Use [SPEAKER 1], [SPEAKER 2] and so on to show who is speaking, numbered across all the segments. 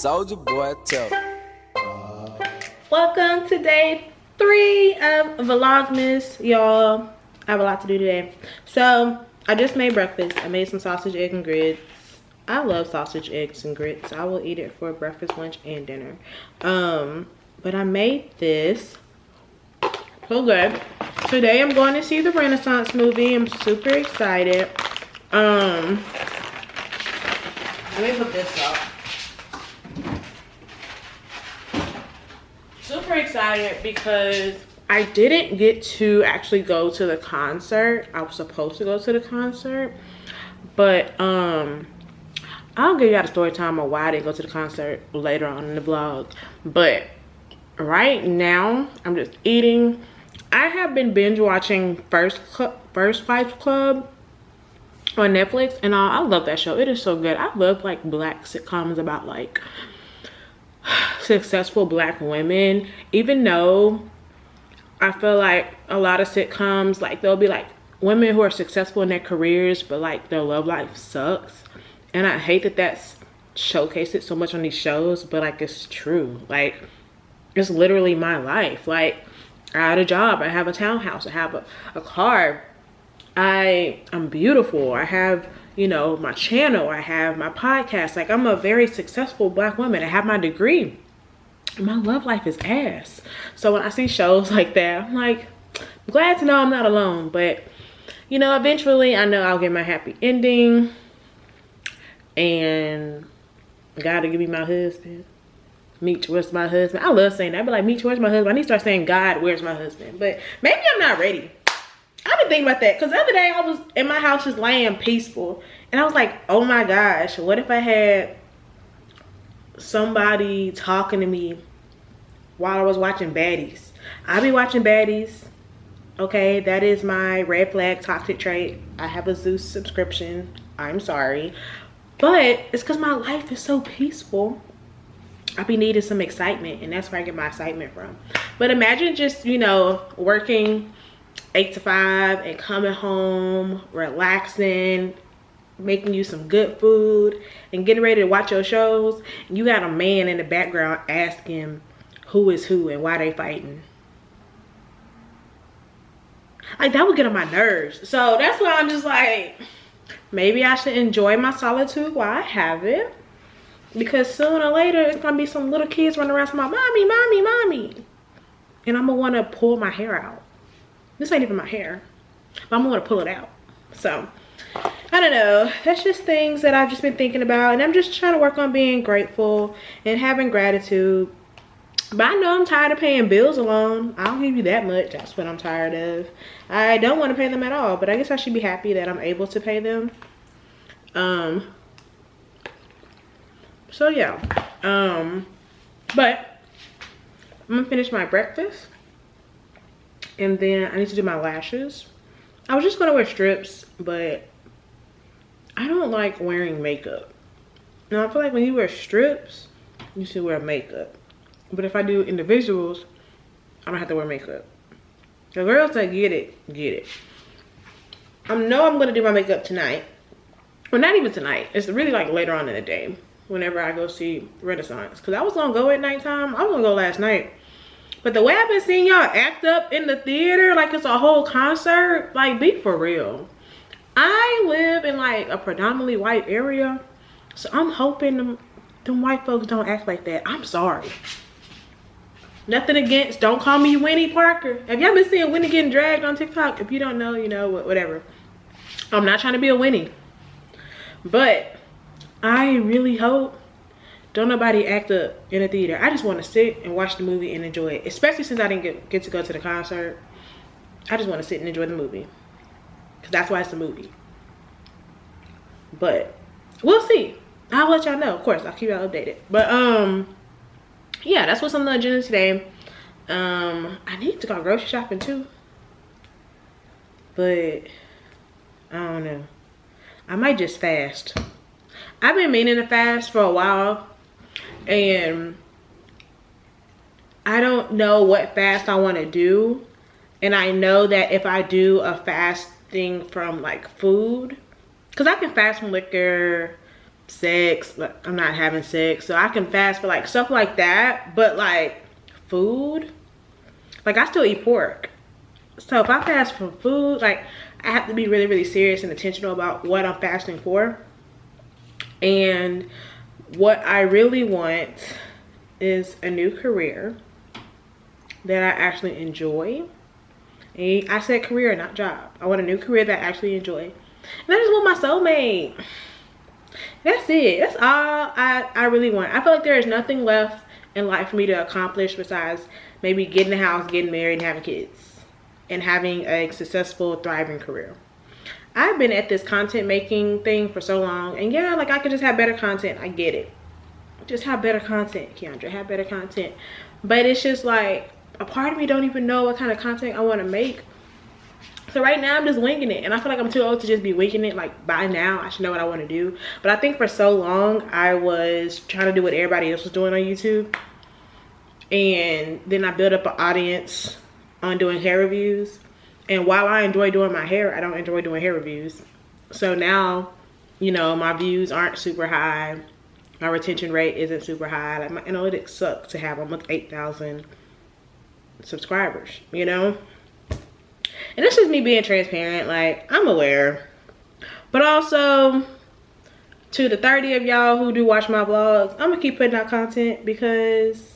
[SPEAKER 1] Soldier boy, tell.
[SPEAKER 2] Welcome to day 3 of Vlogmas, y'all. I have a lot to do today. So I just made breakfast. I made some sausage, egg, and grits. I love sausage, eggs, and grits. I will eat it for breakfast, lunch, and dinner. But I made this so good. Today I'm going to see the Renaissance movie. I'm super excited. Let me put this up. Super excited because I didn't get to actually go to the concert. I was supposed to go to the concert, but I'll give y'all the story time of why I didn't go to the concert later on in the vlog. But right now I'm just eating. I have been binge watching First Wife Club on Netflix, and I love that show. It is so good. I love like black sitcoms about like successful black women, even though I feel like a lot of sitcoms, like they'll be like women who are successful in their careers but like their love life sucks, and I hate that that's showcased so much on these shows, but like it's true. Like it's literally my life. Like I had a job, I have a townhouse, I have a car, I'm beautiful, I have, you know, my channel, I have my podcast. Like I'm a very successful black woman. I have my degree. My love life is ass. So when I see shows like that, I'm like, I'm glad to know I'm not alone. But you know, eventually I know I'll get my happy ending, and God will give me my husband. Meet, where's my husband? I love saying that. I'd be like, meet, where's my husband? I need to start saying, God, where's my husband? But maybe I'm not ready. I've been thinking about that, because the other day I was in my house just laying peaceful, and I was like, oh my gosh, what if I had somebody talking to me while I was watching baddies? I be watching baddies, okay? That is my red flag toxic trait. I have a Zeus subscription. I'm sorry, but it's because my life is so peaceful. I be needing some excitement, and that's where I get my excitement from. But imagine just, you know, working 8 to 5 and coming home, relaxing, making you some good food, and getting ready to watch your shows, and you got a man in the background asking who is who and why they fighting. Like, that would get on my nerves. So that's why I'm just like, maybe I should enjoy my solitude while I have it, because sooner or later it's gonna be some little kids running around saying, mommy, mommy, mommy, and I'm gonna want to pull my hair out. This ain't even my hair, but I'm gonna pull it out. So I don't know, that's just things that I've just been thinking about, and I'm just trying to work on being grateful and having gratitude. But I know I'm tired of paying bills alone. I'll give you that much. That's what I'm tired of. I don't want to pay them at all, but I guess I should be happy that I'm able to pay them. So yeah, but I'm gonna finish my breakfast, and then I need to do my lashes. I was just gonna wear strips, but I don't like wearing makeup. Now I feel like when you wear strips, you should wear makeup. But if I do individuals, I don't have to wear makeup. The girls that get it, get it. I know I'm gonna do my makeup tonight. Well, not even tonight. It's really like later on in the day, whenever I go see Renaissance. Because I was gonna go at nighttime. I was gonna go last night. But the way I've been seeing y'all act up in the theater like it's a whole concert, like, be for real. I live in like a predominantly white area, so I'm hoping them white folks don't act like that. I'm sorry. Nothing against, don't call me Winnie Parker. Have y'all been seeing Winnie getting dragged on TikTok? If you don't know, you know, whatever. I'm not trying to be a Winnie, but I really hope don't nobody act up in a theater. I just want to sit and watch the movie and enjoy it. Especially since I didn't get to go to the concert. I just want to sit and enjoy the movie, because that's why it's a movie. But we'll see. I'll let y'all know. Of course, I'll keep y'all updated. But yeah, that's what's on the agenda today. I need to go grocery shopping too, but I don't know. I might just fast. I've been meaning to fast for a while, and I don't know what fast I want to do. And I know that if I do a fasting from like food, because I can fast from liquor, sex, but I'm not having sex. So I can fast for like stuff like that. But like food, like I still eat pork. So if I fast for food, like I have to be really, really serious and intentional about what I'm fasting for. And what I really want is a new career that I actually enjoy. And I said career, not job. I want a new career that I actually enjoy. And I just want my soulmate. That's it. That's all I really want. I feel like there is nothing left in life for me to accomplish besides maybe getting a house, getting married, and having kids. And having a successful, thriving career. I've been at this content making thing for so long. And yeah, like I could just have better content. I get it. Just have better content, Keandra. Have better content. But it's just like, a part of me don't even know what kind of content I want to make. So right now I'm just winging it. And I feel like I'm too old to just be winging it. Like by now I should know what I want to do. But I think for so long I was trying to do what everybody else was doing on YouTube. And then I built up an audience on doing hair reviews. And while I enjoy doing my hair, I don't enjoy doing hair reviews. So now, you know, my views aren't super high. My retention rate isn't super high. Like my analytics suck to have almost 8,000 subscribers, you know? And that's just me being transparent. Like, I'm aware. But also, to the 30 of y'all who do watch my vlogs, I'm gonna keep putting out content because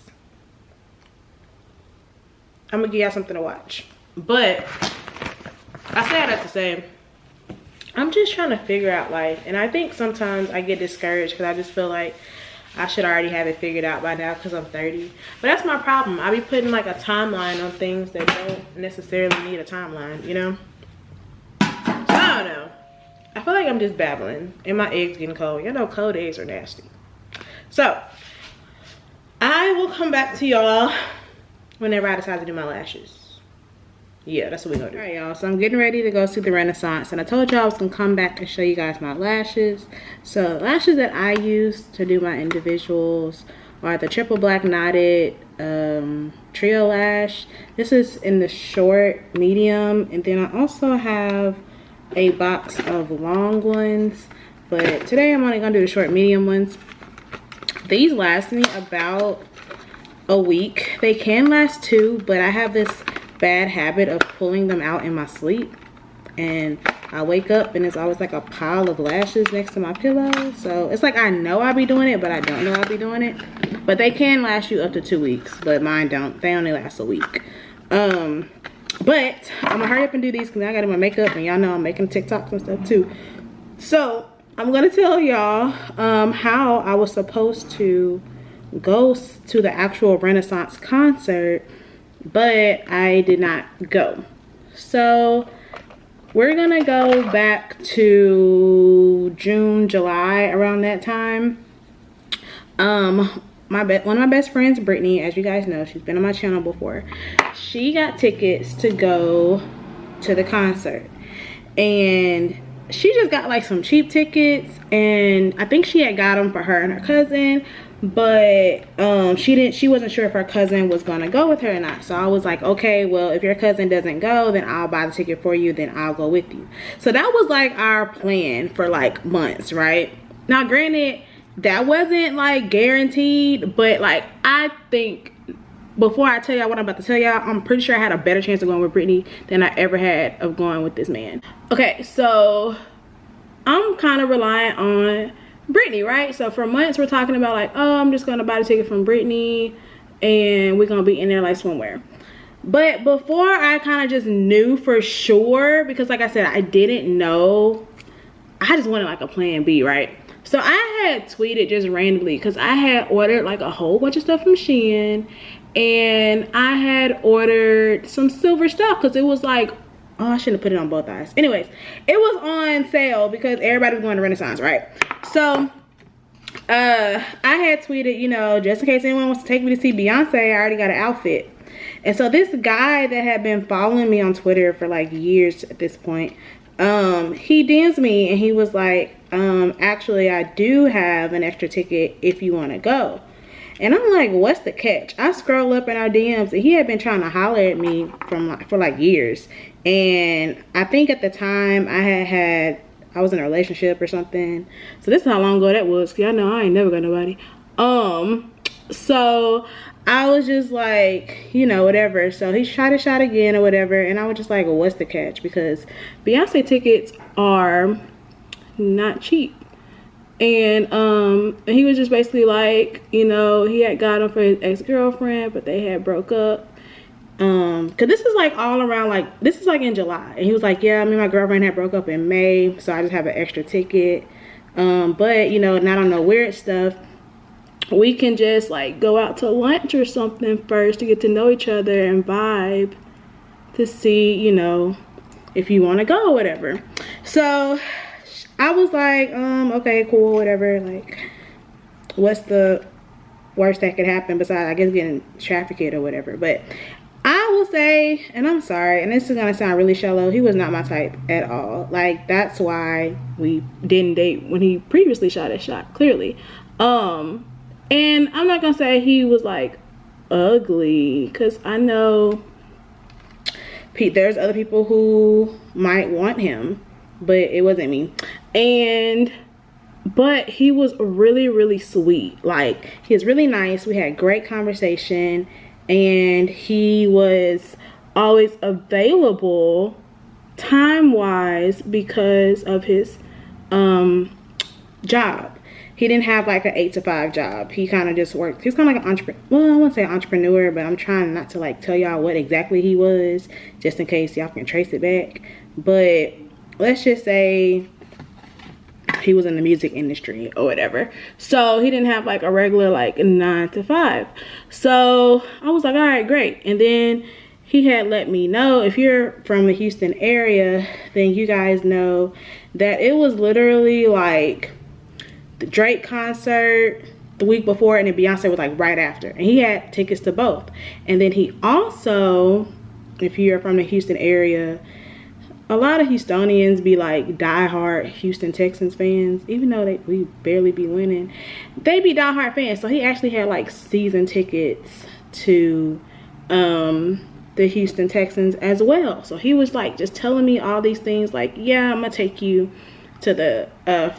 [SPEAKER 2] I'm gonna give y'all something to watch. But I say that to say, I'm just trying to figure out life. And I think sometimes I get discouraged because I just feel like I should already have it figured out by now because I'm 30. But that's my problem. I be putting like a timeline on things that don't necessarily need a timeline, you know? So I don't know. I feel like I'm just babbling and my eggs getting cold. You know cold eggs are nasty. So I will come back to y'all whenever I decide to do my lashes. Yeah, that's what we're gonna do. All right, y'all, so I'm getting ready to go to the Renaissance, and I told y'all I was gonna come back and show you guys my lashes. So lashes that I use to do my individuals are the triple black knotted trio lash. This is in the short, medium, and then I also have a box of long ones, but today I'm only gonna do the short, medium ones. These last me about a week. They can last 2, but I have this bad habit of pulling them out in my sleep, and I wake up and it's always like a pile of lashes next to my pillow. So it's like I know I'll be doing it, but I don't know I'll be doing it. But they can last you up to 2 weeks, but mine don't. They only last a week. But I'm gonna hurry up and do these because I gotta do my makeup, and y'all know I'm making TikToks and stuff too. So I'm gonna tell y'all how I was supposed to go to the actual Renaissance concert, but I did not go. So we're gonna go back to June, July, around that time. One of my best friends, Brittany, as you guys know, she's been on my channel before. She got tickets to go to the concert, and she just got like some cheap tickets, and I think she had got them for her and her cousin, but she wasn't sure if her cousin was gonna go with her or not. So I was like, okay, well, if your cousin doesn't go, then I'll buy the ticket for you, then I'll go with you. So that was like our plan for like months, right? Now granted, that wasn't like guaranteed, but like I think before I tell y'all what I'm about to tell y'all, I'm pretty sure I had a better chance of going with Brittany than I ever had of going with this man. Okay, so I'm kind of relying on Brittany, right? So for months we're talking about like, oh, I'm just gonna buy the ticket from Brittany and we're gonna be in there like swimwear. But before I kind of just knew for sure, because like I said, I didn't know, I just wanted like a plan B, right? So I had tweeted just randomly because I had ordered like a whole bunch of stuff from Shein, and I had ordered some silver stuff because it was like, oh, I shouldn't have put it on both eyes. Anyways, it was on sale because everybody was going to Renaissance, right? So I had tweeted, you know, just in case anyone wants to take me to see Beyonce, I already got an outfit. And so this guy that had been following me on Twitter for like years at this point, he DM'd me and he was like, actually I do have an extra ticket if you want to go. And I'm like, what's the catch? I scroll up in our DMs and he had been trying to holler at me for like years. And I think at the time I had I was in a relationship or something. So this is how long ago that was, because y'all know I ain't never got nobody. So I was just like, you know, whatever. So he shot a shot again or whatever, and I was just like, well, what's the catch? Because Beyonce tickets are not cheap. And he was just basically like, you know, he had got him for his ex-girlfriend, but they had broke up. Cause this is like all around, like this is like in July, and he was like, yeah, me and my girlfriend had broke up in May, so I just have an extra ticket. But you know, not on no weird stuff. We can just like go out to lunch or something first to get to know each other and vibe, to see, you know, if you want to go or whatever. So I was like, okay, cool, whatever. Like, what's the worst that could happen besides, I guess, getting trafficked or whatever? But I will say, and I'm sorry, and this is gonna sound really shallow, he was not my type at all. Like, that's why we didn't date when he previously shot his shot, clearly. And I'm not gonna say he was like ugly, because I know there's other people who might want him, but it wasn't me. But he was really, really sweet. Like, he was really nice. We had great conversation, and he was always available time-wise because of his job. He didn't have like an 8 to 5 job. He kind of just worked. He's kind of like an entrepreneur. Well, I wouldn't say entrepreneur, but I'm trying not to like tell y'all what exactly he was, just in case y'all can trace it back. But let's just say he was in the music industry or whatever. So he didn't have like a regular like 9 to 5. So I was like, all right, great. And then he had let me know, if you're from the Houston area, then you guys know that it was literally like the Drake concert the week before, and then Beyonce was like right after, and he had tickets to both. And then he also, if you're from the Houston area, a lot of Houstonians be like diehard Houston Texans fans, even though we barely be winning. They be diehard fans. So he actually had like season tickets to the Houston Texans as well. So he was like just telling me all these things, like, yeah, I'm gonna take you to the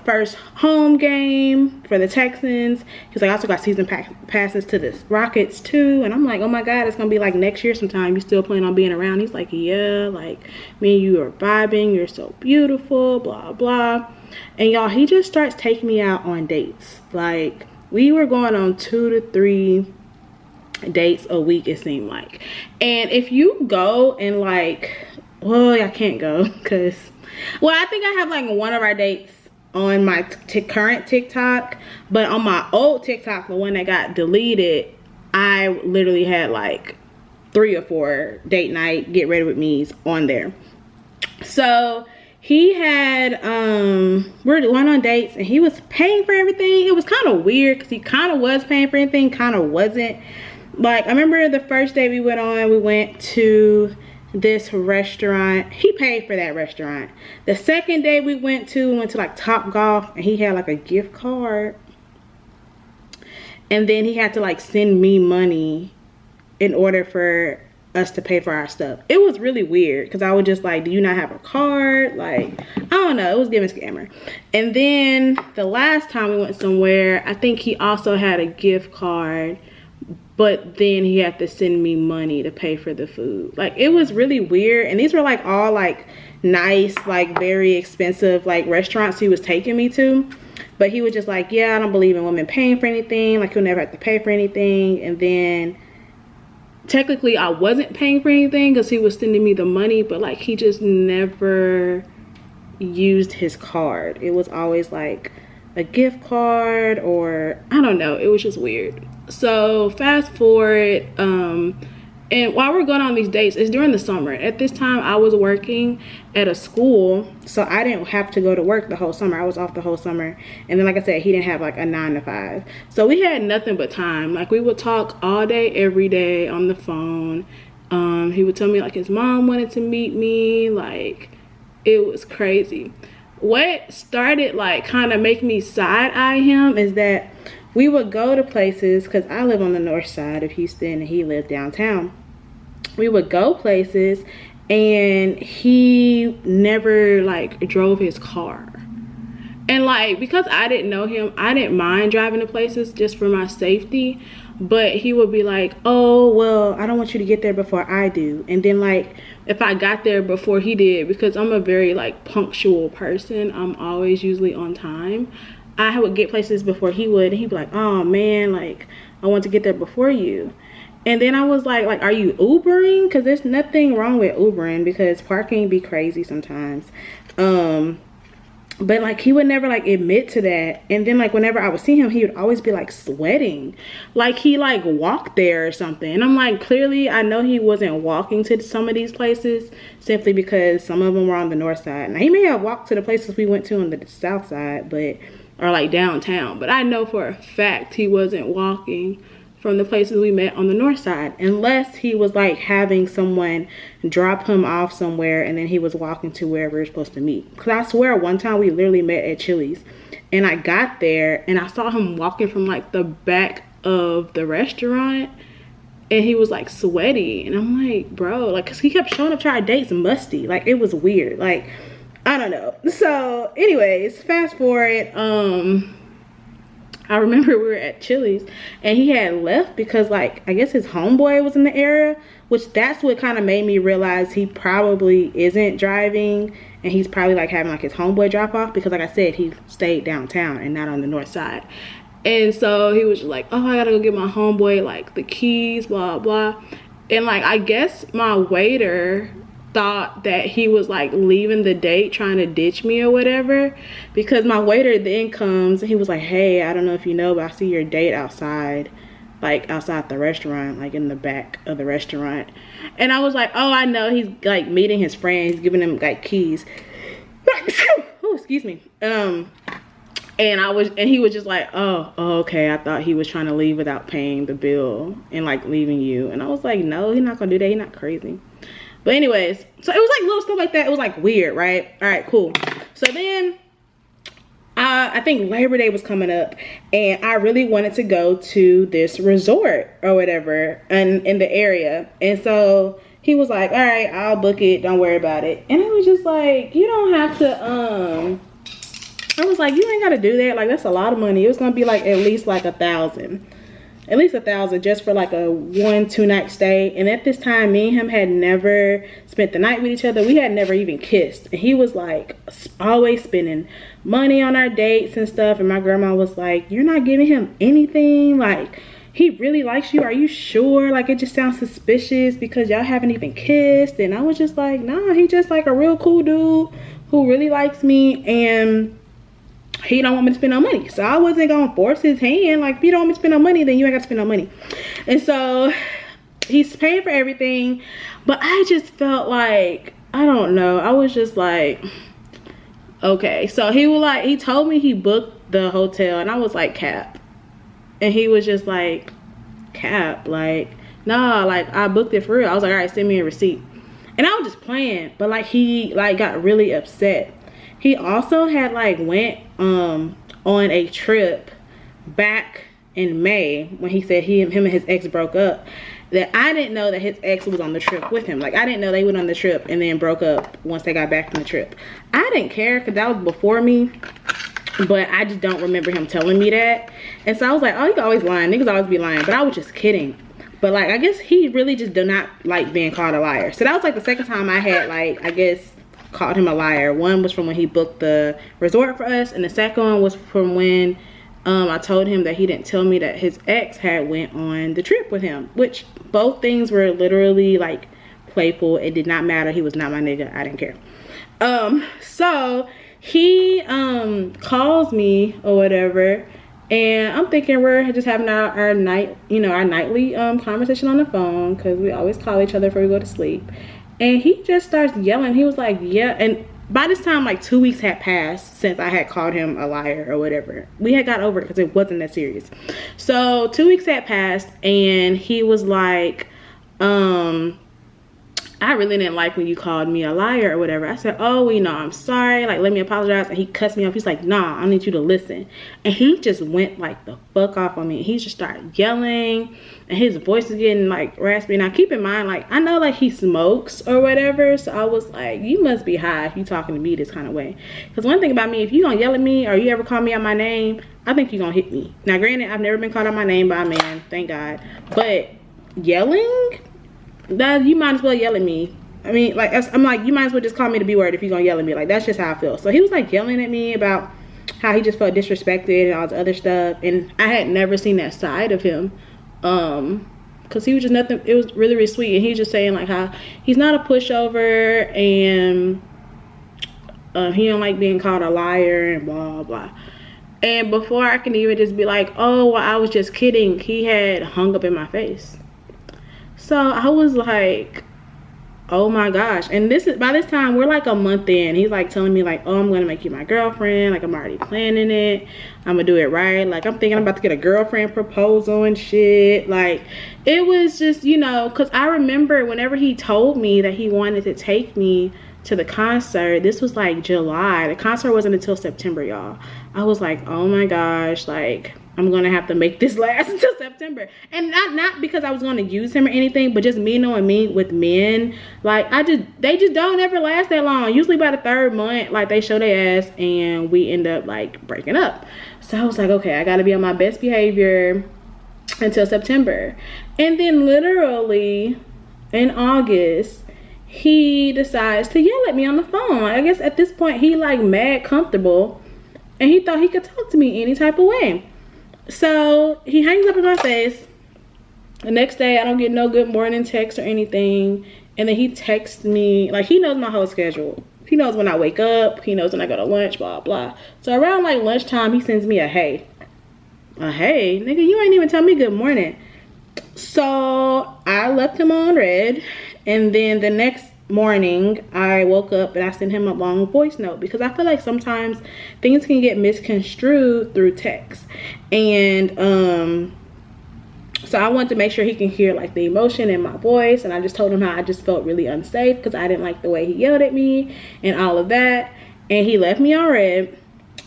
[SPEAKER 2] first home game for the Texans. He's like, I also got season passes to the Rockets too. And I'm like, oh my God, it's gonna be like next year sometime. You still planning on being around? He's like, yeah, like me and you are vibing, you're so beautiful, blah blah. And y'all, he just starts taking me out on dates. Like, we were going on 2 to 3 dates a week, it seemed like. And if you go and like, well, I can't go because, well, I think I have like one of our dates on my current TikTok, but on my old TikTok, the one that got deleted, I literally had like 3 or 4 date night get ready with me's on there. So he had we're going on dates, and he was paying for everything. It was kind of weird because he kind of was paying for anything, kind of wasn't. Like, I remember the first day we went on, we went to this restaurant. He paid for that restaurant. The second day we went to like Top Golf, and he had like a gift card, and then he had to like send me money in order for us to pay for our stuff. It was really weird because I was just like, do you not have a card? Like, I don't know, it was giving scammer. And then the last time we went somewhere, I think he also had a gift card, but then he had to send me money to pay for the food. Like, it was really weird. And these were like all like nice, like very expensive like restaurants he was taking me to. But he was just like, yeah, I don't believe in women paying for anything. Like, you'll never have to pay for anything. And then technically I wasn't paying for anything because he was sending me the money, but like he just never used his card. It was always like a gift card, or I don't know, it was just weird. So fast forward, and while we're going on these dates, it's during the summer. At this time I was working at a school, so I didn't have to go to work the whole summer. I was off the whole summer. And then, like I said, he didn't have like a 9 to 5, so we had nothing but time. Like, we would talk all day every day on the phone. He would tell me like his mom wanted to meet me. Like, it was crazy. What started like kind of make me side-eye him is that we would go to places, because I live on the north side of Houston and he lived downtown. We would go places and he never like drove his car. And like, because I didn't know him, I didn't mind driving to places just for my safety. But he would be like, oh, well, I don't want you to get there before I do. And then like, if I got there before he did, because I'm a very like punctual person, I'm always usually on time, I would get places before he would. And he'd be like, oh man, like I want to get there before you. And then I was like, are you Ubering? Because there's nothing wrong with Ubering, because parking be crazy sometimes. But like, he would never like admit to that. And then like, whenever I would see him, he would always be like sweating, like he like walked there or something. And I'm like, clearly I know he wasn't walking to some of these places, simply because some of them were on the north side. Now he may have walked to the places we went to on the south side, but, or like downtown, but I know for a fact he wasn't walking from the places we met on the north side, unless he was like having someone drop him off somewhere and then he was walking to wherever we were supposed to meet. Because I swear one time we literally met at Chili's, and I got there and I saw him walking from like the back of the restaurant, and he was like sweaty, and I'm like, bro, like, because he kept showing up to our dates musty. Like, it was weird. Like, I don't know. So anyways, fast forward, I remember we were at Chili's and he had left because like, I guess his homeboy was in the area, which that's what kind of made me realize he probably isn't driving, and he's probably like having like his homeboy drop off, because like I said, he stayed downtown and not on the north side. And so he was like, oh, I gotta go get my homeboy like the keys, blah blah. And like, I guess my waiter thought that he was like leaving the date, trying to ditch me or whatever, because my waiter then comes and he was like, hey, I don't know if you know, but I see your date outside, like outside the restaurant, like in the back of the restaurant. And I was like, oh, I know, he's like meeting his friend, he's giving him like keys. Oh, excuse me. And he was just like, oh, okay, I thought he was trying to leave without paying the bill and like leaving you. And I was like, no, he's not gonna do that, he's not crazy. But anyways, so it was like little stuff like that. It was like weird, right? All right, cool. So then I think Labor Day was coming up, and I really wanted to go to this resort or whatever in the area. And so he was like, all right, I'll book it, don't worry about it. And I was just like, you don't have to, I was like, you ain't got to do that. Like, that's a lot of money. It was going to be like at least like $1,000. At least $1,000 just for like a 1-2 night stay. And at this time, me and him had never spent the night with each other. We had never even kissed. And he was like always spending money on our dates and stuff. And my grandma was like, you're not giving him anything? Like, he really likes you? Are you sure? Like, it just sounds suspicious because y'all haven't even kissed. And I was just like, nah, he just like a real cool dude who really likes me. And he don't want me to spend no money. So I wasn't gonna force his hand. Like, if you don't want me to spend no money, then you ain't got to spend no money. And so he's paying for everything. But I just felt like, I don't know, I was just like, okay. So he told me he booked the hotel, and I was like, cap. And he was just like, cap, like, nah, like, I booked it for real. I was like, all right, send me a receipt. And I was just playing, but like, he like got really upset. He also had like went on a trip back in May when he said him and his ex broke up, that I didn't know that his ex was on the trip with him. Like, I didn't know they went on the trip and then broke up once they got back from the trip. I didn't care because that was before me, but I just don't remember him telling me that. And so I was like, oh, you always lying. Niggas always be lying. But I was just kidding. But like, I guess he really just did not like being called a liar. So that was like the second time I had like, I guess, called him a liar. One was from when he booked the resort for us, and the second one was from when I told him that he didn't tell me that his ex had went on the trip with him, which both things were literally like playful. It did not matter. He was not my nigga. I didn't care. So he calls me or whatever, and I'm thinking we're just having our night, you know, our nightly conversation on the phone, because we always call each other before we go to sleep. And he just starts yelling. He was like, yeah. And by this time, like 2 weeks had passed since I had called him a liar or whatever. We had got over it because it wasn't that serious. So 2 weeks had passed, and he was like, I really didn't like when you called me a liar or whatever. I said, oh, well, you know, I'm sorry. Like, let me apologize. And he cussed me off. He's like, nah, I need you to listen. And he just went like the fuck off on me. He just started yelling and his voice is getting like raspy. Now, keep in mind, like, I know like he smokes or whatever. So I was like, you must be high if you talking to me this kind of way. Because one thing about me, if you gonna yell at me or you ever call me out my name, I think you're gonna hit me. Now, granted, I've never been called out my name by a man, thank God. But yelling, that you might as well yell at me. I mean, like, I'm like, you might as well just call me the B word if you're gonna yell at me. Like, that's just how I feel. So he was like yelling at me about how he just felt disrespected and all this other stuff, and I had never seen that side of him, because he was just nothing. It was really, really sweet, and he was just saying like how he's not a pushover and he don't like being called a liar and blah blah. And before I can even just be like, oh, well, I was just kidding, he had hung up in my face. So I was like, oh my gosh. And this is, by this time we're like a month in, he's like telling me like, oh, I'm gonna make you my girlfriend, like I'm already planning it, I'm gonna do it right, like I'm thinking I'm about to get a girlfriend proposal and shit. Like, it was just, you know, because I remember whenever he told me that he wanted to take me to the concert, this was like July, the concert wasn't until September, y'all. I was like, oh my gosh, like I'm gonna have to make this last until September. And not because I was gonna use him or anything, but just me knowing me with men, like they just don't ever last that long. Usually by the 3rd month, like they show their ass and we end up like breaking up. So I was like, okay, I gotta be on my best behavior until September. And then literally in August, he decides to yell at me on the phone. Like, I guess at this point he like mad comfortable and he thought he could talk to me any type of way. So he hangs up in my face. The next day I don't get no good morning text or anything, and then he texts me, like he knows my whole schedule. He knows when I wake up, he knows when I go to lunch, blah blah. So around like lunchtime he sends me a hey. A hey? Nigga, you ain't even tell me good morning. So I left him on red, and then the next morning I woke up and I sent him a long voice note, because I feel like sometimes things can get misconstrued through text. And so I wanted to make sure he can hear like the emotion in my voice, and I just told him how I just felt really unsafe because I didn't like the way he yelled at me and all of that. And he left me on red,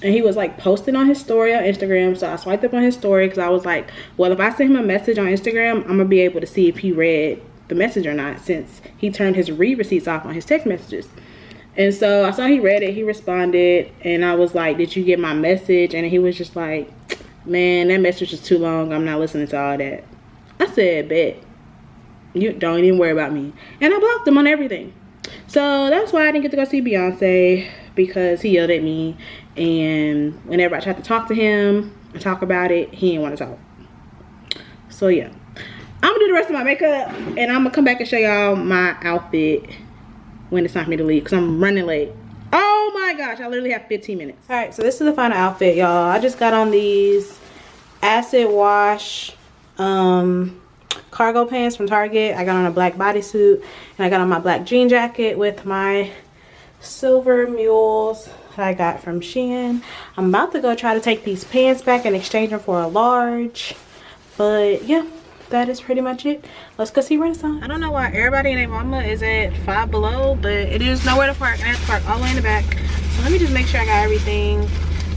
[SPEAKER 2] and he was like posting on his story on Instagram. So I swiped up on his story because I was like, well, if I send him a message on Instagram, I'm gonna be able to see if he read the message or not, since he turned his read receipts off on his text messages. And so I saw he read it, he responded, and I was like, did you get my message? And he was just like, man, that message is too long, I'm not listening to all that. I said, bet, you don't even worry about me. And I blocked him on everything. So that's why I didn't get to go see Beyonce, because he yelled at me, and whenever I tried to talk to him and talk about it, he didn't want to talk. So yeah, I'm gonna do the rest of my makeup, and I'm gonna come back and show y'all my outfit when it's time for me to leave, because I'm running late. Oh my gosh, I literally have 15 minutes. All right, so this is the final outfit, y'all. I just got on these acid wash cargo pants from Target. I got on a black bodysuit, and I got on my black jean jacket with my silver mules that I got from Shein. I'm about to go try to take these pants back and exchange them for a large, but yeah, that is pretty much it. Let's go see Renaissance. I don't know why everybody and their mama is at Five Below, but it is nowhere to park. I have to park all the way in the back. So let me just make sure I got everything.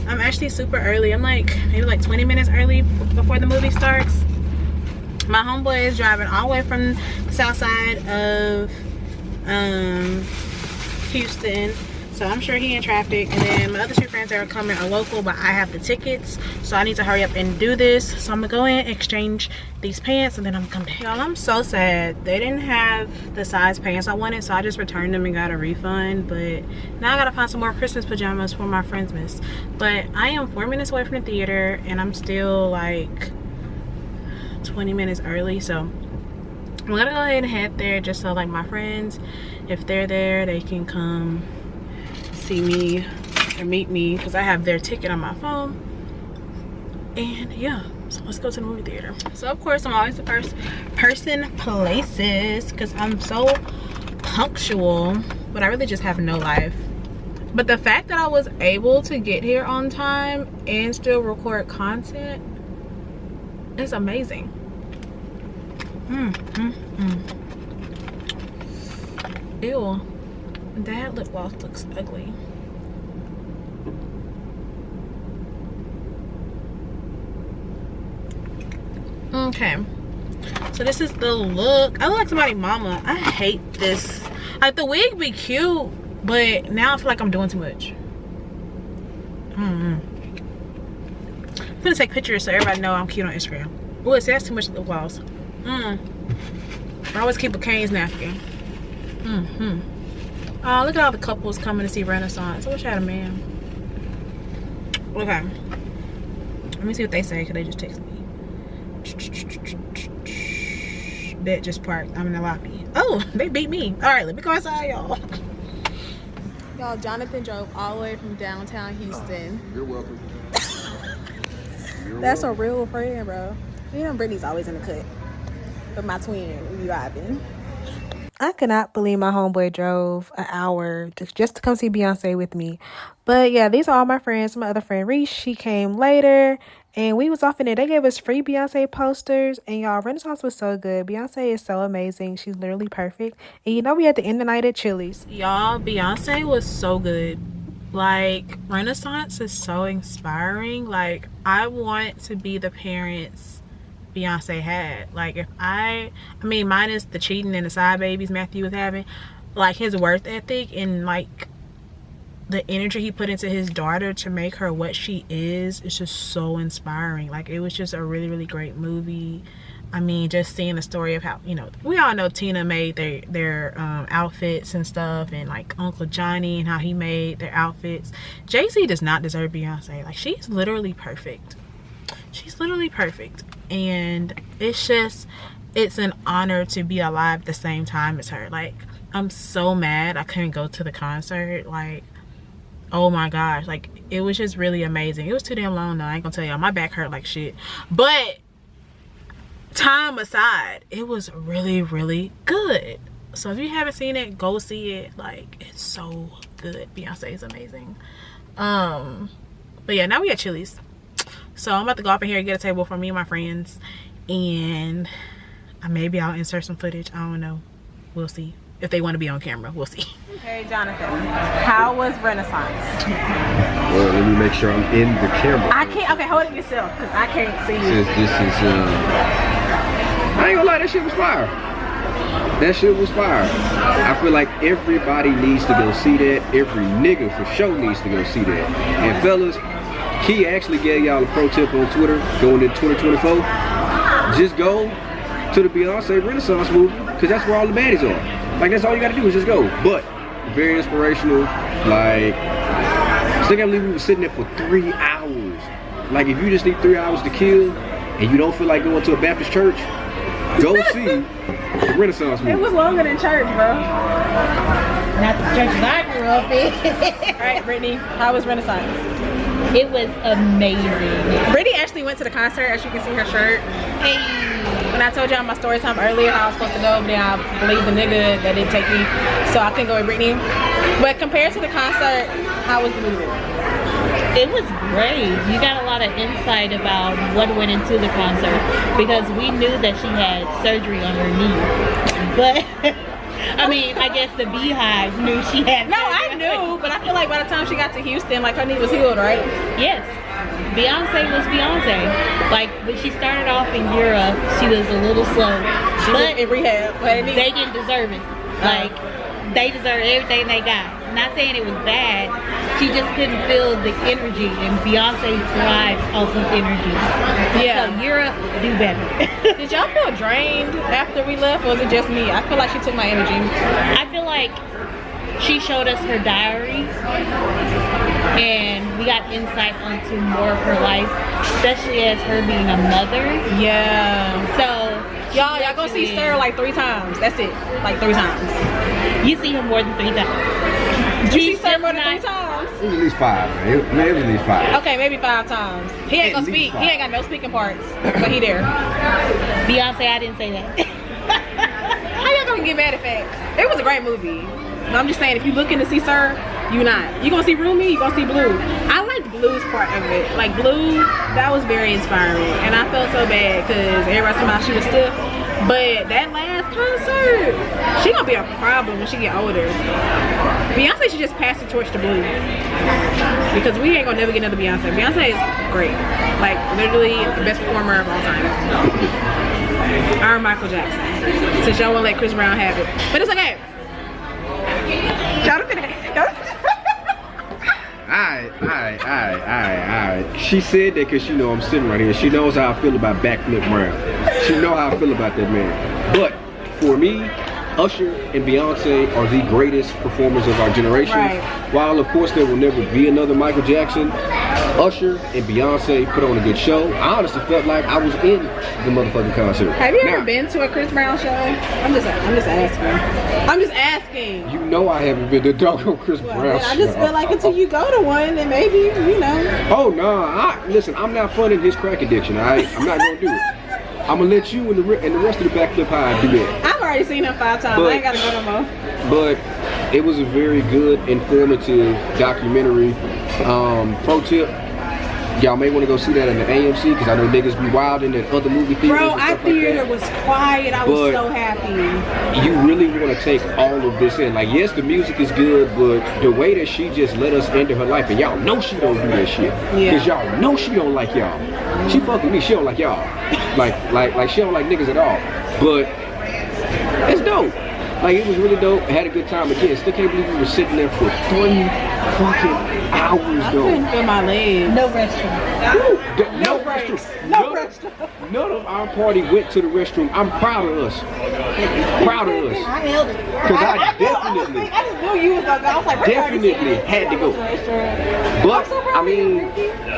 [SPEAKER 2] I'm actually super early. I'm like maybe like 20 minutes early before the movie starts. My homeboy is driving all the way from the south side of Houston, so I'm sure he in traffic. And then my other two friends that are coming are local, but I have the tickets, so I need to hurry up and do this. So I'm gonna go in, exchange these pants, and then I'm gonna come back. Y'all, I'm so sad they didn't have the size pants I wanted, so I just returned them and got a refund. But now I gotta find some more Christmas pajamas for my friendsmas. But I am 4 minutes away from the theater, and I'm still like 20 minutes early, so I'm gonna go ahead and head there, just so like my friends, if they're there, they can come see me or meet me, because I have their ticket on my phone. And yeah, so let's go to the movie theater. So of course I'm always the first person places, because I'm so punctual, but I really just have no life. But the fact that I was able to get here on time and still record content, it's amazing. Ew. That lip gloss looks ugly. Okay. So this is the look. I look like somebody's mama. I hate this. Like the wig be cute, but now I feel like I'm doing too much. I'm gonna take pictures so everybody know I'm cute on Instagram. Oh, it says too much lip gloss. I always keep a Kane's napkin. Oh, look at all the couples coming to see Renaissance. I wish I had a man. Okay. Let me see what they say, because they just text me. Bet just parked. I'm in the lobby. Oh, they beat me. All right, let me go outside, y'all. Y'all, Jonathan drove all the way from downtown Houston.
[SPEAKER 1] You're welcome.
[SPEAKER 2] That's a real friend, bro. You know, Brittany's always in the cut. But my twin, we vibing. I could not believe my homeboy drove an hour just to come see Beyonce with me. But yeah, these are all my friends. My other friend Reese, she came later. And we was off in there. They gave us free Beyonce posters. And y'all, Renaissance was so good. Beyonce is so amazing. She's literally perfect. And you know, we had to end the night at Chili's. Y'all, Beyonce was so good. Like, Renaissance is so inspiring. Like, I want to be the parents Beyonce had. Like, if I mean, minus the cheating and the side babies Matthew was having, like, his work ethic and, like, the energy he put into his daughter to make her what she is just so inspiring. Like, it was just a really, really great movie. I mean, just seeing the story of how, you know, we all know Tina made their outfits and stuff, and like Uncle Johnny and how he made their outfits. Jay-Z does not deserve Beyonce. Like, she's literally perfect. She's literally perfect. And it's just, it's an honor to be alive at the same time as her. Like, I'm so mad I couldn't go to the concert. Like, oh my gosh, like, it was just really amazing. It was too damn long though, I ain't gonna tell y'all. My back hurt like shit. But time aside, it was really, really good. So if you haven't seen it, go see it. Like, it's so good. Beyonce is amazing. But yeah, now we at Chili's. So I'm about to go up in here and get a table for me and my friends. And maybe I'll insert some footage. I don't know. We'll see. If they want to be on camera, we'll see. Hey, Jonathan. How was Renaissance?
[SPEAKER 1] Well, let me make sure I'm in the camera.
[SPEAKER 2] I can't. Okay, hold it yourself, because I can't see you.
[SPEAKER 1] This is, I ain't gonna lie, that shit was fire. That shit was fire. I feel like everybody needs to go see that. Every nigga for sure needs to go see that. And fellas, Key actually gave y'all a pro tip on Twitter going into 2024. Just go to the Beyonce Renaissance movie, because that's where all the baddies are. Like, that's all you gotta do is just go. But very inspirational. Like, I think I believe we were sitting there for 3 hours. Like, if you just need 3 hours to kill and you don't feel like going to a Baptist church, go see the Renaissance movie.
[SPEAKER 2] It was longer than church, bro.
[SPEAKER 3] Not the churches I grew up in.
[SPEAKER 2] All right, Brittany, how was Renaissance?
[SPEAKER 3] It was amazing.
[SPEAKER 2] Brittany actually went to the concert, as you can see her shirt.
[SPEAKER 3] Hey.
[SPEAKER 2] When I told y'all my story time earlier, how I was supposed to go, but then I believed the nigga that didn't take me, so I couldn't go with Brittany. But compared to the concert, how was the movie?
[SPEAKER 3] It was great. You got a lot of insight about what went into the concert, because we knew that she had surgery on her knee. But I mean, I guess the Beehive knew she had
[SPEAKER 2] No,
[SPEAKER 3] surgery.
[SPEAKER 2] I knew, but I feel like by the time she got to Houston, like, her knee was healed, right?
[SPEAKER 3] Yes. Beyonce was Beyonce. Like, when she started off in Europe, she was a little slow.
[SPEAKER 2] She was in rehab.
[SPEAKER 3] They didn't deserve it. Like, they deserved everything they got. Not saying it was bad. She just couldn't feel the energy, and Beyonce thrives off of energy.
[SPEAKER 2] Yeah.
[SPEAKER 3] So Europe, do better.
[SPEAKER 2] Did y'all feel drained after we left, or was it just me? I feel like she took my energy.
[SPEAKER 3] I feel like she showed us her diary, and we got insight onto more of her life, especially as her being a mother.
[SPEAKER 2] Yeah.
[SPEAKER 3] So
[SPEAKER 2] y'all go see Sir like 3 times. That's it. Like 3 times.
[SPEAKER 3] You see him more than 3 times.
[SPEAKER 2] Did you see Sir more than 3 times?
[SPEAKER 1] It was at least 5, man. It was at least 5.
[SPEAKER 2] Okay, maybe 5 times. He ain't gonna speak. He ain't got no speaking parts, but he there.
[SPEAKER 3] Beyonce, I didn't say that.
[SPEAKER 2] How y'all gonna get mad at facts? It was a great movie. No, I'm just saying, if you looking to see Sir, you not. You gonna see Rumi, you gonna see Blue. I liked Blue's part of it. Like, Blue, that was very inspiring. And I felt so bad because everybody talking about she was stiff. But that last concert. She gonna be a problem when she get older. Beyonce should just pass the torch to Blue. Because we ain't gonna never get another Beyonce. Beyonce is great. Like, literally the best performer of all time. Or Michael Jackson. Since y'all won't let Chris Brown have it. But it's okay.
[SPEAKER 1] Alright. She said that because she know I'm sitting right here. She knows how I feel about Backflip Brown. She know how I feel about that man. But for me, Usher and Beyonce are the greatest performers of our generation.
[SPEAKER 2] Right.
[SPEAKER 1] While of course there will never be another Michael Jackson, Usher and Beyonce put on a good show. I honestly felt like I was in the motherfucking concert.
[SPEAKER 2] Have you ever been to a Chris Brown show? I'm just asking.
[SPEAKER 1] You know I haven't been to a doggone Chris Brown show.
[SPEAKER 2] I just feel like until you go to one, then maybe, you know.
[SPEAKER 1] Oh no, listen, I'm not funding his crack addiction. I'm not gonna do it. I'm gonna let you and the rest of the Backflip High do that.
[SPEAKER 2] I've already seen him 5 times. I ain't gotta go no more.
[SPEAKER 1] But it was a very good, informative documentary. Pro tip, y'all may want to go see that in the AMC because I know niggas be wild in that other movie theaters.
[SPEAKER 2] Bro, our theater was quiet. I was so happy.
[SPEAKER 1] You really want to take all of this in. Like, yes, the music is good, but the way that she just let us into her life, and y'all know she don't do that shit. Because y'all know she don't like y'all. She fuck with me, she don't like y'all. Like she don't like niggas at all. But it's dope. Like, it was really dope. I had a good time. Again, still can't believe we were sitting there for 3 fucking hours, though.
[SPEAKER 2] I couldn't feel my legs.
[SPEAKER 3] No restroom.
[SPEAKER 2] No breaks. No restroom.
[SPEAKER 1] None of our party went to the restroom. I'm proud of us. Proud of us.
[SPEAKER 3] I held it.
[SPEAKER 1] Because I definitely,
[SPEAKER 2] I just knew you was gonna go. I was like,
[SPEAKER 1] definitely had to go. But, I mean,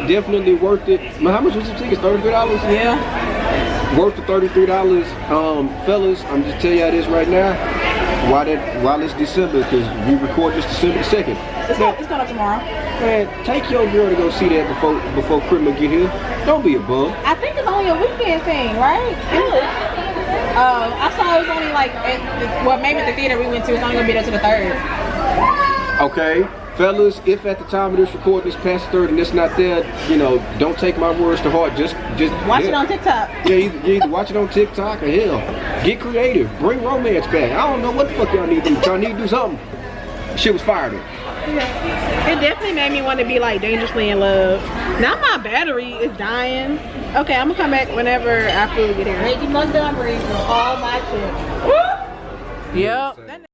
[SPEAKER 1] definitely worth it. How much was the tickets? $33?
[SPEAKER 2] Yeah.
[SPEAKER 1] Worth the $33. Fellas, I'm just telling y'all this right now. While it's December, because we record this December 2nd.
[SPEAKER 2] It's going up tomorrow.
[SPEAKER 1] Man, take your girl to go see that before Christmas get here. Don't be a bum.
[SPEAKER 2] I think it's only a weekend thing, right? I saw it was only like, maybe at the theater we went to, it's only gonna be there to the 3rd.
[SPEAKER 1] Okay, fellas, if at the time of this recording it's past the 3rd and it's not there, you know, don't take my words to heart. Just
[SPEAKER 2] watch it on TikTok.
[SPEAKER 1] Yeah, you either watch it on TikTok or hell, get creative, bring romance back. I don't know what the fuck y'all need to do. Y'all need to do something. Shit was fired up.
[SPEAKER 2] Yeah. It definitely made me want to be like dangerously in love. Now my battery is dying. Okay, I'm gonna come back whenever after we get here.
[SPEAKER 3] Ready Montgomery for all my shit.
[SPEAKER 2] Yep.